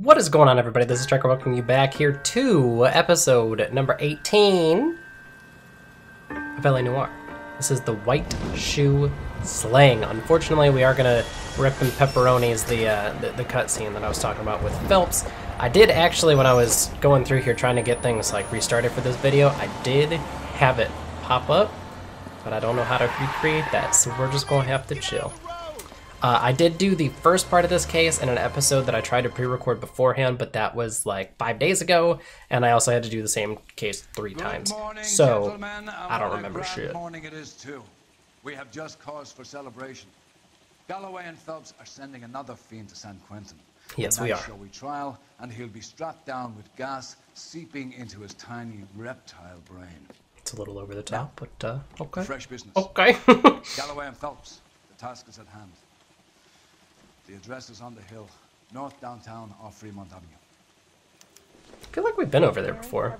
What is going on, everybody? This is Trekker welcoming you back here to episode number 18 of Noire. This is the White Shoe Slaying. Unfortunately, we are going to rip and pepperonis the cutscene that I was talking about with Phelps. I did actually, when I was going through here trying to get things like restarted for this video, I did have it pop up, but I don't know how to recreate that, so we're just going to have to chill. I did do the first part of this case in an episode that I tried to pre-record beforehand, but that was like 5 days ago, and I also had to do the same case 3 times. So, I don't remember shit. Morning it is too. We have just cause for celebration. Galloway and Phelps are sending another fiend to San Quentin. Yes, we are. Shall we trial, and he'll be strapped down with gas seeping into his tiny reptile brain. It's a little over the top, but okay. Fresh business. Okay. Galloway and Phelps, the task is at hand. The address is on the hill, north downtown off Fremont Avenue. I feel like we've been over there before.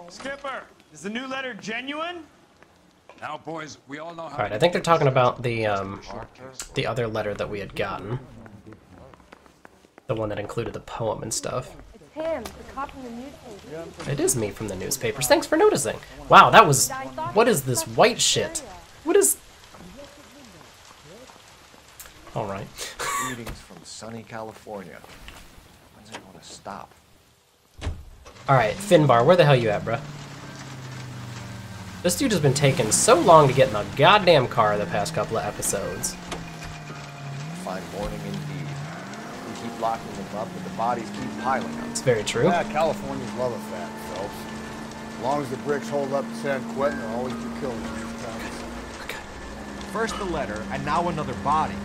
Skipper, is the new letter genuine? Now, boys, we all know how. All right, I think they're talking about the other letter that we had gotten, the one that included the poem and stuff. It's him, the cop from the newspaper. It is me from the newspapers. Thanks for noticing. Wow, that was. What is this white shit? What is? All right. Greetings from sunny California. When's it going to stop? All right, Finbar, where the hell you at, bruh? This dude has been taking so long to get in a goddamn car the past couple of episodes. Fine morning indeed. We keep locking them up, but the bodies keep piling up. It's very true. Yeah, Californians love a fact, Phelps. As long as the bricks hold up to San Quentin, there'll always be killers in these towns. Okay. First the letter, and now another body.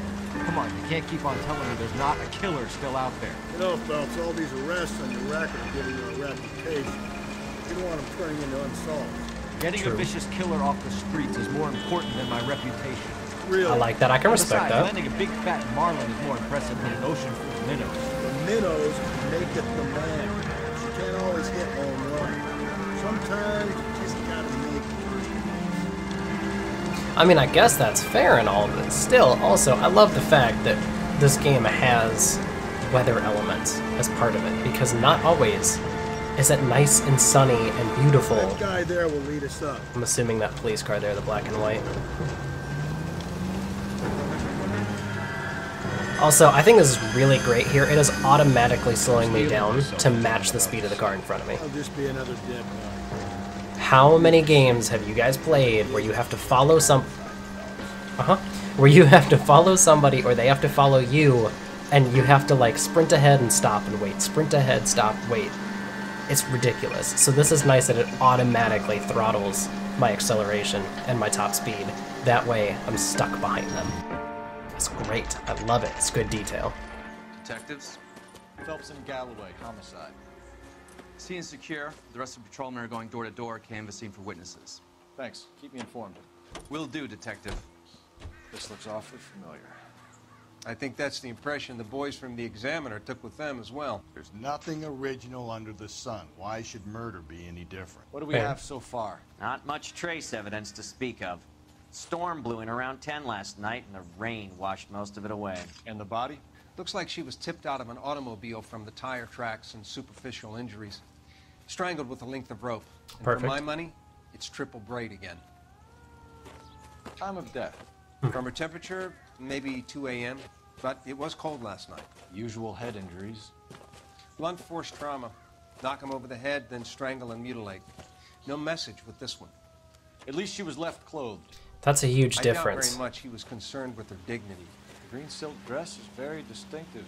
Come on, you can't keep on telling me there's not a killer still out there. You know, Phelps, all these arrests on your record are giving you a reputation. You don't want them turning into unsolved. Getting a vicious killer off the streets is more important than my reputation. Really? I like that. I can respect Besides, that. landing a big fat marlin is more impressive than an ocean full of minnows. The minnows make it the man. You can't always hit home run. Sometimes you just gotta make it. I mean, I guess that's fair and all, but still, also, I love the fact that this game has weather elements as part of it, because not always is it nice and sunny and beautiful. That guy there will lead us up. I'm assuming that police car there, the black and white. Also, I think this is really great here. It is automatically slowing me down to match the speed of the car in front of me. I'll just be another dead guy. How many games have you guys played where you have to follow where you have to follow somebody or they have to follow you and you have to like sprint ahead and stop and wait, sprint ahead, stop, wait. It's ridiculous. So this is nice that it automatically throttles my acceleration and my top speed. That way I'm stuck behind them. It's great. I love it. It's good detail. Detectives, Phelps and Galloway, homicide. scene secure. The rest of the patrolmen are going door to door, canvassing for witnesses. Thanks. Keep me informed. Will do, detective. This looks awfully familiar. I think that's the impression the boys from the Examiner took with them as well. There's nothing original under the sun. Why should murder be any different? What do we have so far? Not much trace evidence to speak of. Storm blew in around 10 last night, and the rain washed most of it away. And the body? Looks like she was tipped out of an automobile from the tire tracks and superficial injuries. Strangled with a length of rope. And Perfect. for my money, it's triple braid again. Time of death. From her temperature, maybe 2 a.m., but it was cold last night. Usual head injuries. Blunt force trauma. Knock him over the head, then strangle and mutilate. No message with this one. At least she was left clothed. That's a huge I difference. doubt very much he was concerned with her dignity. The green silk dress is very distinctive.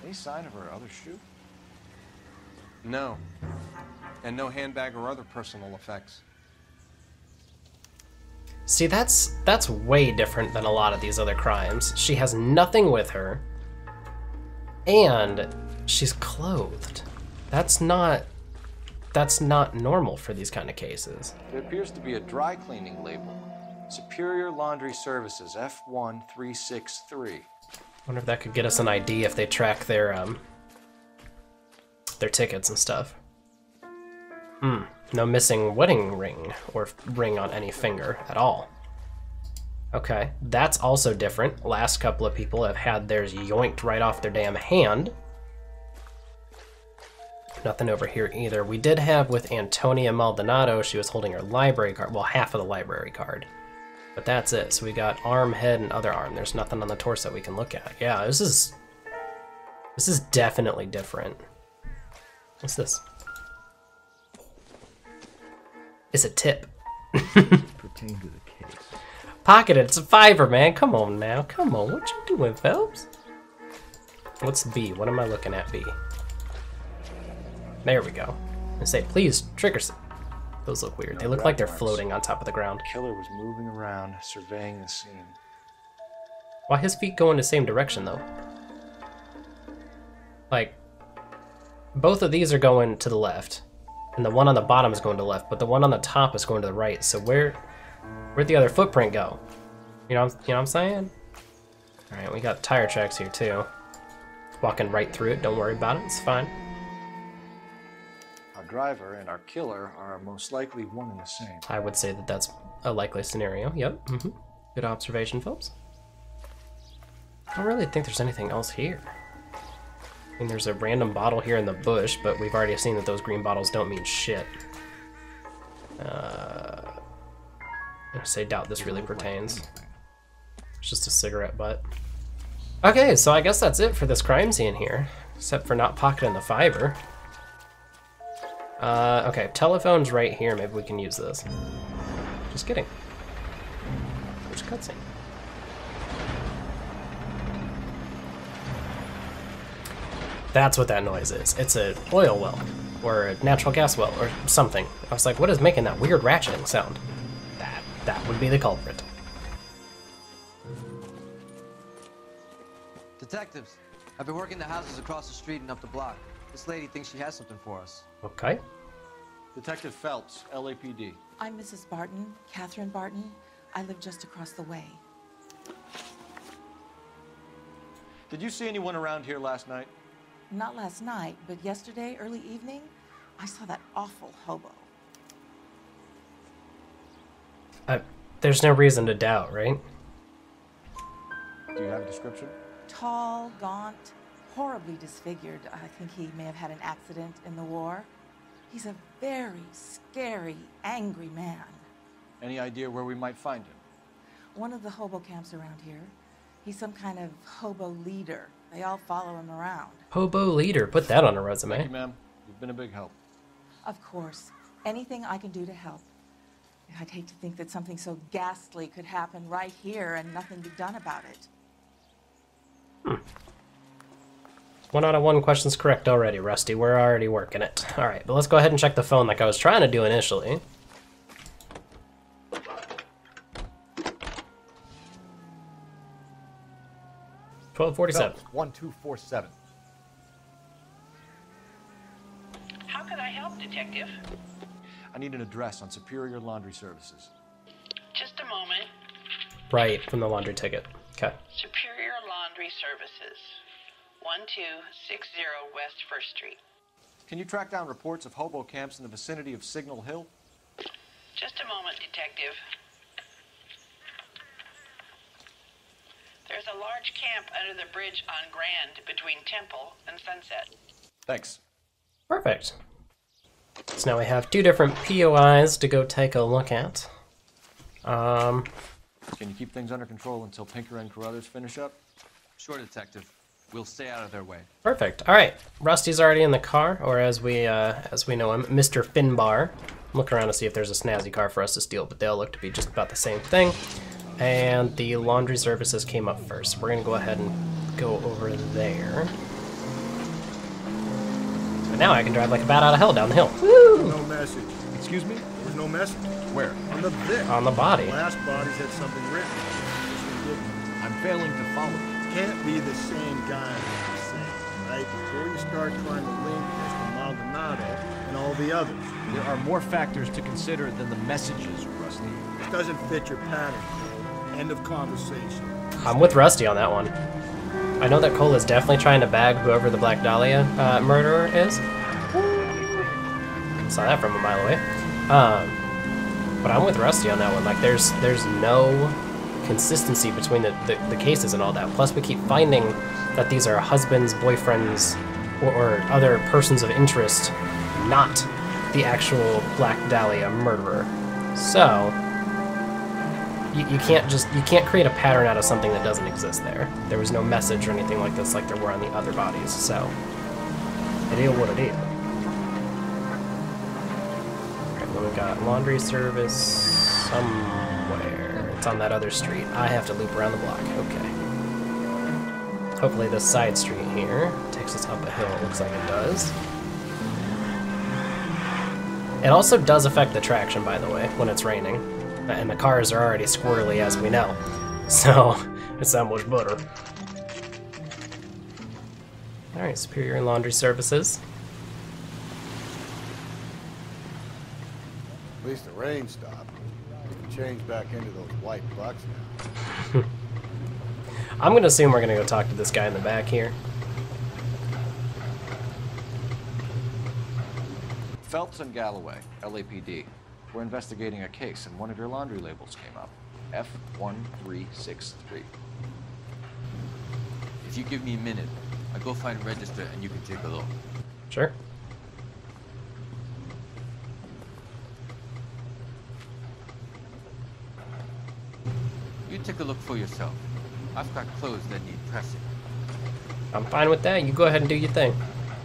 Any sign of her other shoe? No. And no handbag or other personal effects. See, that's way different than a lot of these other crimes. She has nothing with her, and she's clothed. That's not normal for these kind of cases. There appears to be a dry cleaning label. Superior Laundry Services, F1363. Wonder if that could get us an ID if they track their tickets and stuff. No missing wedding ring or ring on any finger at all. Okay, that's also different. Last couple of people have had theirs yoinked right off their damn hand. Nothing over here either. We did have with Antonia Maldonado, she was holding her library card. Well, half of the library card. But that's it. So we got arm, head, and other arm. There's nothing on the torso we can look at. Yeah, this is definitely different. What's this? It's a tip. Pertain to the case. Pocket it. It's a $5, man. Come on now. Come on. What you doing, Phelps? What's B? What am I looking at, B? There we go. I say, please, triggers. Those look weird. They look like they're floating on top of the ground. The killer was moving around, surveying the scene. Why his feet go in the same direction, though? Like, both of these are going to the left, and the one on the bottom is going to the left, but the one on the top is going to the right. So where'd the other footprint go? You know what I'm saying? All right, we got tire tracks here too. Walking right through it. Don't worry about it. It's fine. Our driver and our killer are most likely one and the same. I would say that that's a likely scenario. Yep. Good observation, Phelps. I don't really think there's anything else here. I mean, there's a random bottle here in the bush, but we've already seen that those green bottles don't mean shit. I say doubt this really pertains. It's just a cigarette butt. Okay, so I guess that's it for this crime scene here, except for not pocketing the $5. Okay, telephone's right here. Maybe we can use this. Just kidding. There's a cutscene. That's what that noise is. It's an oil well, or a natural gas well, or something. I was like, what is making that weird ratcheting sound? That would be the culprit. Detectives, I've been working the houses across the street and up the block. This lady thinks she has something for us. Okay. Detective Phelps, LAPD. I'm Mrs. Barton, Catherine Barton. I live just across the way. Did you see anyone around here last night? Not last night, but yesterday, early evening, I saw that awful hobo. There's no reason to doubt, right? Do you have a description? Tall, gaunt, horribly disfigured. I think he may have had an accident in the war. He's a very scary, angry man. Any idea where we might find him? One of the hobo camps around here. He's some kind of hobo leader. They all follow him around. Hobo leader. Put that on a resume. Thank you, ma'am. You've been a big help. Of course. Anything I can do to help. I'd hate to think that something so ghastly could happen right here and nothing be done about it. 1 out of 1 question's correct already, Rusty. We're already working it. Alright, but let's go ahead and check the phone like I was trying to do initially. $12.47. 1247. How can I help, Detective? I need an address on Superior Laundry Services. Just a moment. Right, from the laundry ticket. Okay. Superior Laundry Services, 1260 West 1st Street. Can you track down reports of hobo camps in the vicinity of Signal Hill? Just a moment, Detective. There's a large camp under the bridge on Grand between Temple and Sunset. Thanks. Perfect. So now we have 2 different POIs to go take a look at. Can you keep things under control until Pinker and Carruthers finish up? Sure, Detective. We'll stay out of their way. Perfect. All right. Rusty's already in the car, or as we know him, Mr. Finbar. I'm looking around to see if there's a snazzy car for us to steal, but they all look to be just about the same thing. And the laundry services came up first. We're gonna go ahead and go over there. And now I can drive like a bat out of hell down the hill. Woo! No message. Excuse me? There's no message. Where? On the Vic. On the body. The last bodies had something written. I'm failing to follow. Can't be the same guy, you say, right? Before you start trying to link this to Maldonado and all the others. There are more factors to consider than the messages, Rusty. It doesn't fit your pattern. End of conversation. I'm with Rusty on that one. I know that Cole is definitely trying to bag whoever the Black Dahlia murderer is. Saw that from a mile away. But I'm with Rusty on that one. Like, there's no consistency between the cases and all that. Plus, we keep finding that these are husbands, boyfriends, or other persons of interest, not the actual Black Dahlia murderer. So you can't create a pattern out of something that doesn't exist there. There was no message or anything like this like there were on the other bodies, so it is what it is. Alright, then we got laundry service somewhere. It's on that other street. I have to loop around the block. Okay. Hopefully this side street here takes us up a hill. It looks like it does. It also does affect the traction, by the way, when it's raining. And the cars are already squirrely, as we know. So, it's that much better. Alright, Superior Laundry Services. At least the rain stopped. We can change back into those white bucks now. I'm gonna assume we're gonna go talk to this guy in the back here. Phelps and Galloway, LAPD. We're investigating a case, and one of your laundry labels came up. F1363. If you give me a minute, I'll go find a register and you can take a look. Sure. You take a look for yourself. I've got clothes that need pressing. I'm fine with that. You go ahead and do your thing.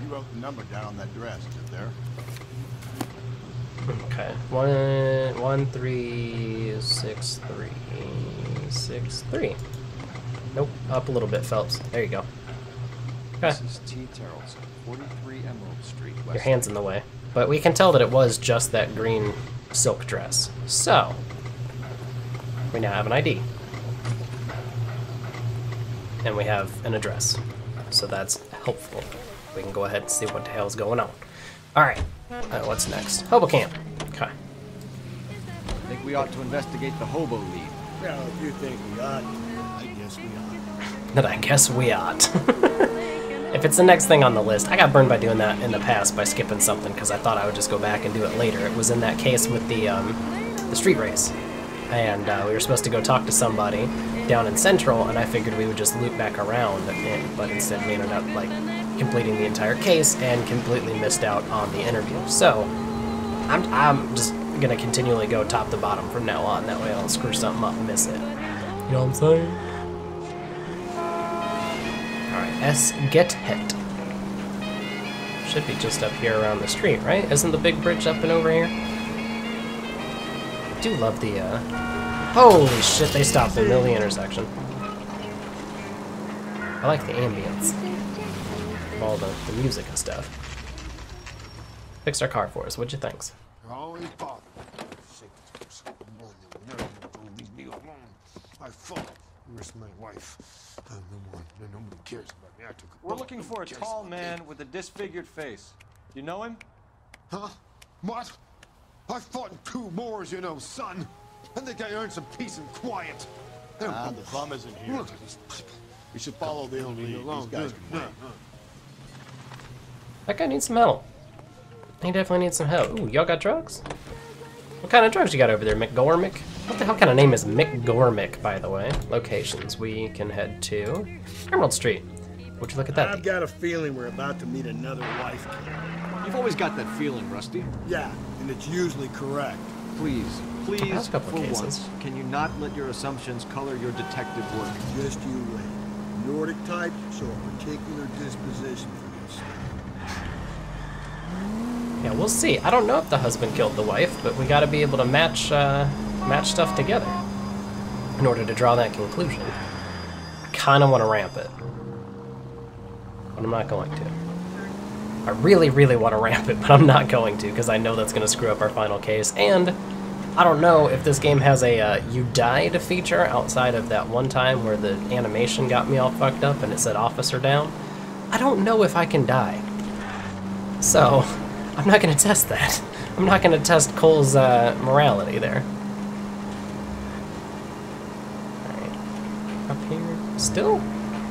You wrote the number down on that dress, is it there? Okay. 1366363. Nope. Up a little bit, Phelps. There you go. Okay. This is T. Terrell's, 43 Emerald Street, West. Your hand's in the way. But we can tell that it was just that green silk dress. So, we now have an ID. And we have an address. So that's helpful. We can go ahead and see what the hell's going on. Alright. What's next? Hobo camp. Okay. I think we ought to investigate the hobo lead. Well, if you think we ought, I guess we ought. That I guess we ought. If it's the next thing on the list, I got burned by doing that in the past by skipping something because I thought I would just go back and do it later. It was in that case with the street race. And we were supposed to go talk to somebody down in Central, and I figured we would just loop back around, but instead we ended up like completing the entire case and completely missed out on the interview. So I'm just gonna continually go top to bottom from now on. That way I don't screw something up and miss it. You know what I'm saying? All right, get het. Should be just up here around the street, right? Isn't the big bridge up and over here? I do love the, holy shit, they stopped in the middle of the intersection. I like the ambience. Of all the music and stuff. Fixed our car for us, what'd you think? I fought. Where's my wife? Nobody cares about me. I took a We're looking for a tall man with a disfigured face. You know him? Huh? What? I fought in 2 wars, you know, son. I think I earned some peace and quiet. The bum isn't here. We should follow the lead. These guys can wait. That guy needs some help. He definitely needs some help. Ooh, y'all got drugs? What kind of drugs you got over there, McGormick? What the hell kind of name is McGormick, by the way? Locations. We can head to Emerald Street. Would you look at that? I've got a feeling we're about to meet another wife killer. You've always got that feeling, Rusty. Yeah, and it's usually correct. Please, Past couple for cases. once, can you not let your assumptions color your detective work? Just you wait. Nordic types show a particular disposition for this. Yeah, we'll see. I don't know if the husband killed the wife, but we gotta be able to match stuff together in order to draw that conclusion. I kinda wanna ramp it. But I'm not going to. I really, really want to ramp it, but I'm not going to, because I know that's going to screw up our final case, and I don't know if this game has a you died feature outside of that one time where the animation got me all fucked up and it said officer down. I don't know if I can die. So, I'm not going to test that. I'm not going to test Cole's morality there. Alright. Up here. Still?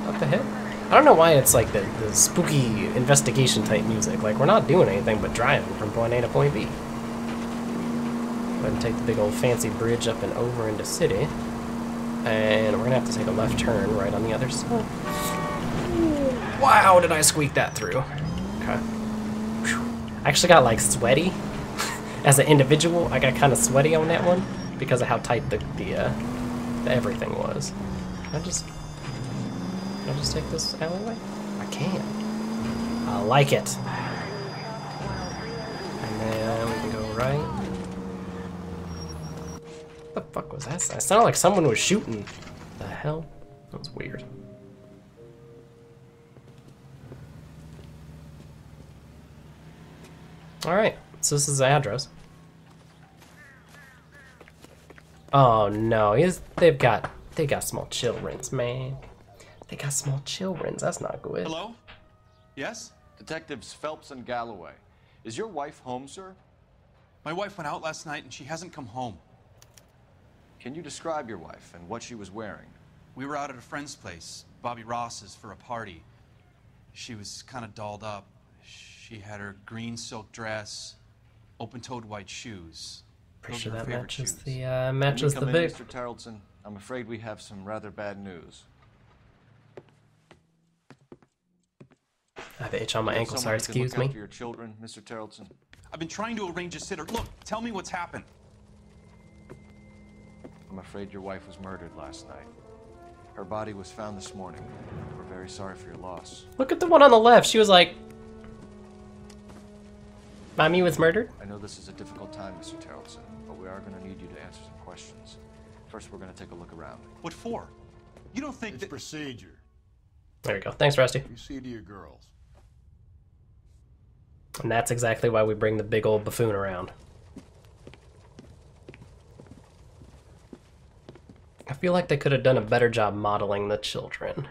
Up ahead? I don't know why it's like the spooky investigation type music. Like, we're not doing anything but driving from point A to point B. Go ahead and take the big old fancy bridge up and over into city. And we're gonna have to take a left turn right on the other side. Wow, did I squeak that through? Okay. Whew. I actually got like sweaty as an individual. I got kind of sweaty on that one because of how tight the everything was. Can I just take this alleyway? I can. I like it. And then we can go right. What the fuck was that? It sounded like someone was shooting. The hell? That was weird. Alright, so this is the address. Oh no, they got small childrens, man. They got small childrens, that's not good. Hello? Yes? Detectives Phelps and Galloway. Is your wife home, sir? My wife went out last night and she hasn't come home. Can you describe your wife and what she was wearing? We were out at a friend's place, Bobby Ross's, for a party. She was kind of dolled up. She had her green silk dress, open-toed white shoes. Pretty Those sure were her that favorite matches shoes. the matches the big. Mr. Tarleton, I'm afraid we have some rather bad news. I have an itch on my ankle, sorry, Someone who can excuse look me. after your children, Mr. Tarleton. I've been trying to arrange a sitter. Look, tell me what's happened. I'm afraid your wife was murdered last night. Her body was found this morning. We're very sorry for your loss. Look at the one on the left. She was like, Mommy was murdered? I know this is a difficult time, Mr. Tarleton, but we are going to need you to answer some questions. First, we're going to take a look around. What for? You don't think It's procedure. There we go. Thanks, Rusty. You see to your girls. And that's exactly why we bring the big old buffoon around. I feel like they could have done a better job modeling the children.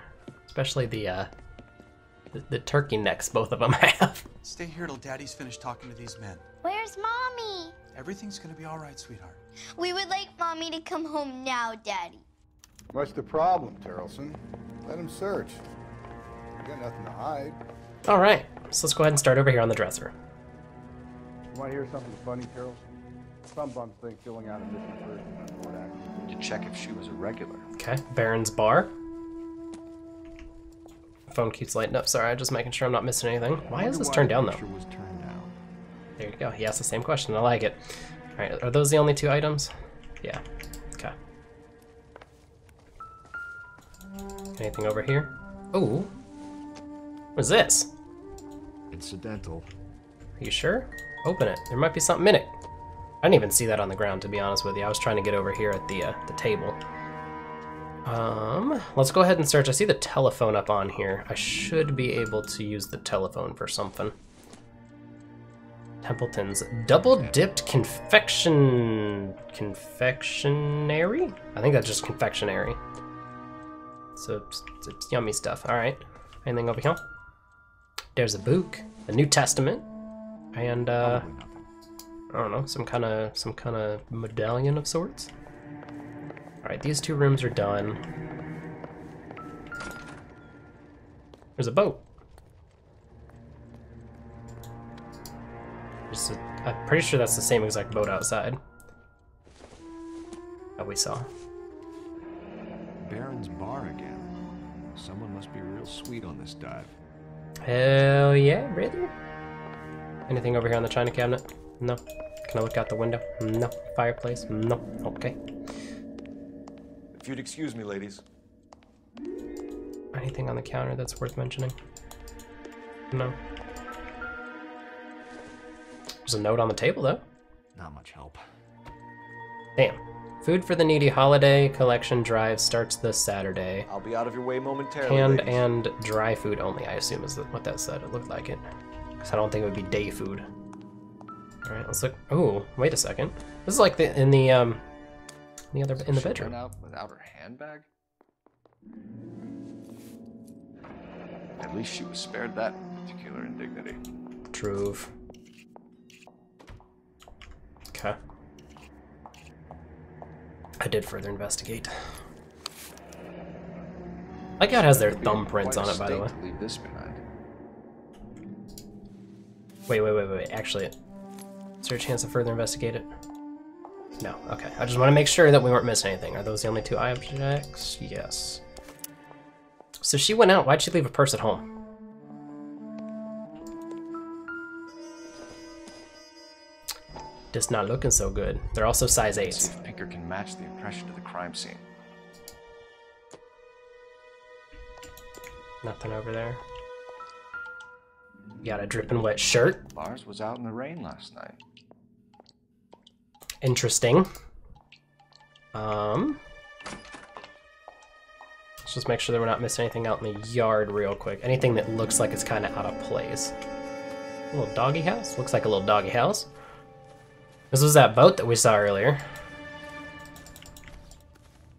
Especially the turkey necks both of them have. Stay here till Daddy's finished talking to these men. Where's Mommy? Everything's gonna be all right, sweetheart. We would like Mommy to come home now, Daddy. What's the problem, Tarleton? Let him search. You got nothing to hide. Alright, so let's go ahead and start over here on the dresser. You want to hear something funny, Tarleton? Some bums think filling out a missing person is an court action. To check if she was a regular. Okay, Baron's bar. Phone keeps lighting up, sorry, just making sure I'm not missing anything. Why is this turned down, though? There you go, he asked the same question, I like it. Alright, are those the only two items? Yeah, okay. Anything over here? Ooh. What's this? Incidental. Are you sure? Open it, there might be something in it. I didn't even see that on the ground, to be honest with you. I was trying to get over here at the table. Let's go ahead and search. I see the telephone up on here. I should be able to use the telephone for something. Templeton's double-dipped confectionery? I think that's just confectionery. So it's yummy stuff. All right. Anything over here? There's a book, the New Testament, and I don't know, some kind of medallion of sorts. All right, these two rooms are done. There's a boat. I'm pretty sure that's the same exact boat outside that we saw. Baron's bar again. Someone must be real sweet on this dive. Hell yeah, brother. Anything over here on the china cabinet? No. Can I look out the window? No. Fireplace? No. Okay. If you'd excuse me, ladies. Anything on the counter that's worth mentioning? No. There's a note on the table, though. Not much help. Damn. Food for the Needy holiday collection drive starts this Saturday. I'll be out of your way momentarily. Canned ladies. and dry food only, I assume is what that said. It looked like it. Because I don't think it would be day food. Alright, let's look. Oh, wait a second. This is like in the bedroom. Went out without her handbag? At least she was spared that particular indignity. True. Okay. I did further investigate. Like how it has their thumbprints on it, by the way. Leave this behind. Wait. Actually, is there a chance to further investigate it? No. Okay. I just want to make sure that we weren't missing anything. Are those the only two objects? Yes. So she went out. Why'd she leave a purse at home? Just not looking so good. They're also size 8s. See if Pinker can match the impression of the crime scene. Nothing over there. You got a dripping wet shirt. Lars was out in the rain last night. Interesting. Let's just make sure that we're not missing anything out in the yard real quick. Anything that looks like it's kind of out of place. A little doggy house? Looks like a little doggy house. This was that boat that we saw earlier.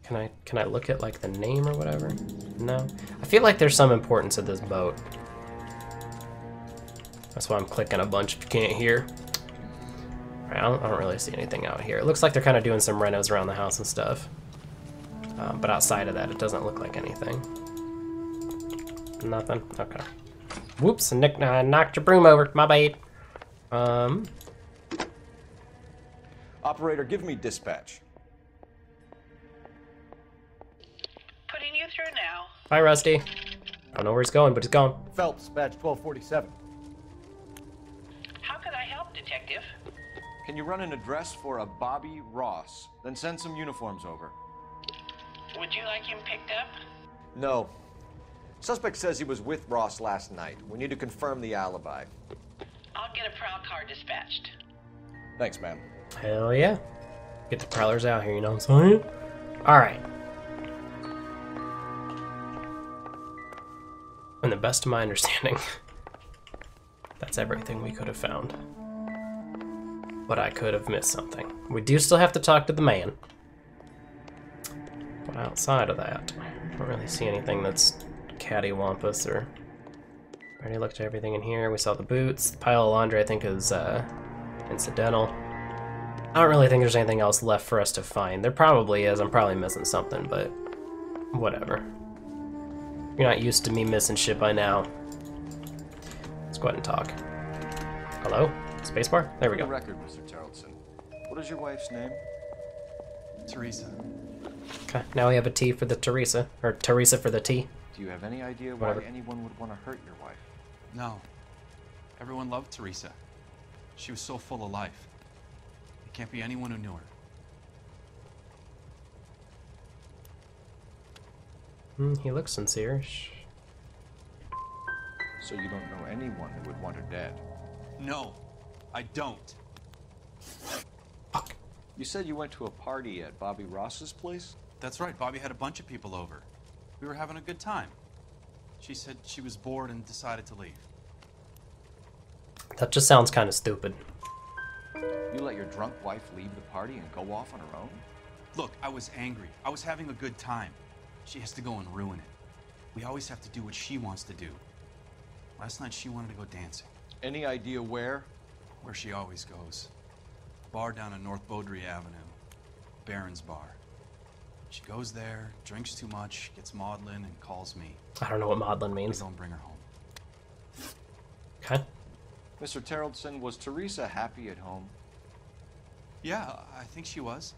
Can I look at like the name or whatever? No. I feel like there's some importance to this boat. That's why I'm clicking a bunch if you can't hear. Right, I don't really see anything out here. It looks like they're kind of doing some renos around the house and stuff. But outside of that, it doesn't look like anything. Nothing? Okay. Whoops, I knocked your broom over. My bad. Operator, give me dispatch. Putting you through now. Bye, Rusty. I don't know where he's going, but he's gone. Phelps, badge 1247. How could I help, Detective? Can you run an address for a Bobby Ross? Then send some uniforms over. Would you like him picked up? No. Suspect says he was with Ross last night. We need to confirm the alibi. I'll get a prowl car dispatched. Thanks, ma'am. Hell yeah. Get the prowlers out here, you know what I'm saying? Alright. And the best of my understanding, that's everything we could have found. But I could have missed something. We do still have to talk to the man. But outside of that, I don't really see anything that's cattywampus or... I already looked at everything in here. We saw the boots. The pile of laundry I think is incidental. I don't really think there's anything else left for us to find. There probably is. I'm probably missing something, but whatever. You're not used to me missing shit by now. Let's go ahead and talk. Hello? Spacebar? There we go. For the record, Mr. Tarleton. What is your wife's name? Teresa. Okay, now we have a T for the Teresa, or Teresa for the T. Do you have any idea Whatever. why anyone would want to hurt your wife? No. Everyone loved Teresa. She was so full of life. There can't be anyone who knew her. He looks sincere. So you don't know anyone who would want her dead? No, I don't. Fuck. You said you went to a party at Bobby Ross's place? That's right, Bobby had a bunch of people over. We were having a good time. She said she was bored and decided to leave. That just sounds kind of stupid. You let your drunk wife leave the party and go off on her own? Look, I was angry. I was having a good time. She has to go and ruin it. We always have to do what she wants to do. Last night she wanted to go dancing. Any idea where? Where she always goes. A bar down on North Beaudry Avenue. Baron's Bar. She goes there, drinks too much, gets maudlin, and calls me. I don't know what maudlin means. I go and bring her home. Okay. Mr. Tarleton, was Teresa happy at home? Yeah, I think she was.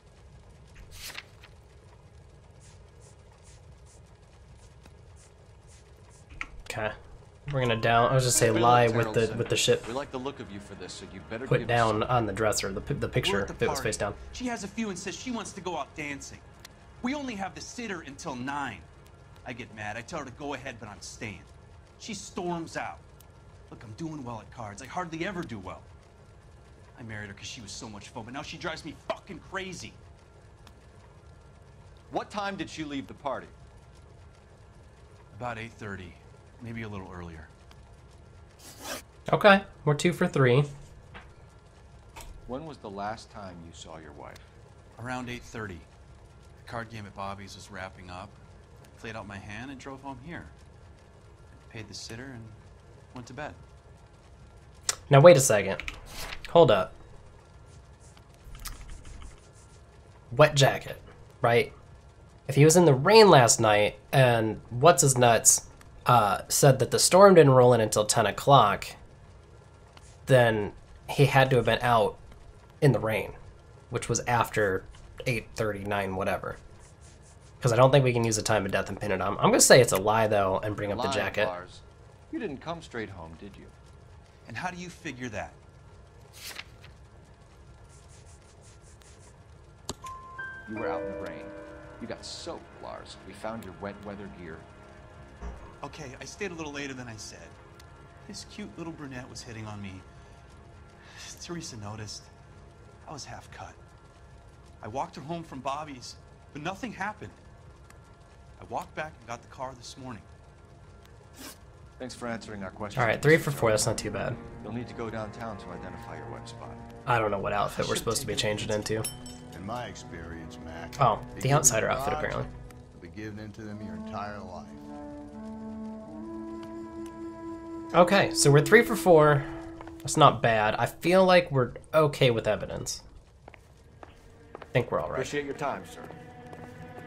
Okay. We're gonna down. I was just say lie with the ship. We like the look of you for this, so you better Put give down us on the dresser, the picture We're at if the it was party. face down. She has a few and says she wants to go out dancing. We only have the sitter until 9. I get mad. I tell her to go ahead, but I'm staying. She storms out. Look, I'm doing well at cards. I hardly ever do well. I married her because she was so much fun, but now she drives me fucking crazy. What time did she leave the party? About 8:30, maybe a little earlier. Okay, we're 2 for 3. When was the last time you saw your wife? Around 8:30. The card game at Bobby's was wrapping up. I played out my hand and drove home here. I paid the sitter and went to bed. Now wait a second. Hold up. Wet jacket, right? If he was in the rain last night and what's-his-nuts said that the storm didn't roll in until 10 o'clock, then he had to have been out in the rain, which was after 8:39, whatever. Because I don't think we can use the time of death and pin it on. I'm going to say it's a lie, though, and bring up the jacket. Lars. You didn't come straight home, did you? And how do you figure that? You were out in the rain. You got soaked, Lars. We found your wet weather gear. Okay, I stayed a little later than I said. This cute little brunette was hitting on me. Teresa noticed. I was half cut. I walked her home from Bobby's, but nothing happened. I walked back and got the car this morning. Thanks for answering our question. All right, 3 for 4. That's not too bad. You'll need to go downtown to identify your wet spot. I don't know what outfit we're supposed to be changing into. In my experience, Mac. Oh, the outsider outfit apparently. You'll be giving into them your entire life. Okay, so we're 3 for 4. That's not bad. I feel like we're okay with evidence. I think we're all right. Appreciate your time, sir.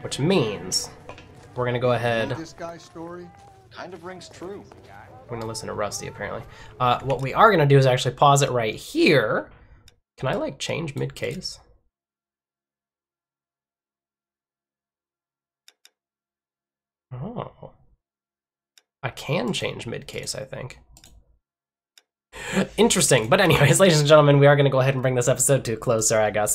Which means we're gonna go ahead. This guy's story kind of rings true. We're gonna listen to Rusty apparently. What we are gonna do is actually pause it right here. Can I like change mid-case? Oh. I can change mid-case, I think. Interesting. But anyways, ladies and gentlemen, we are going to go ahead and bring this episode to a close. Sorry, I got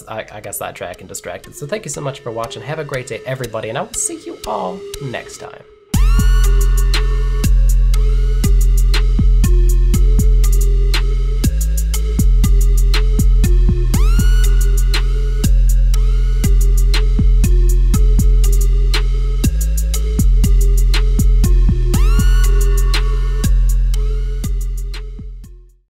sidetracked and distracted. So thank you so much for watching. Have a great day, everybody, and I will see you all next time.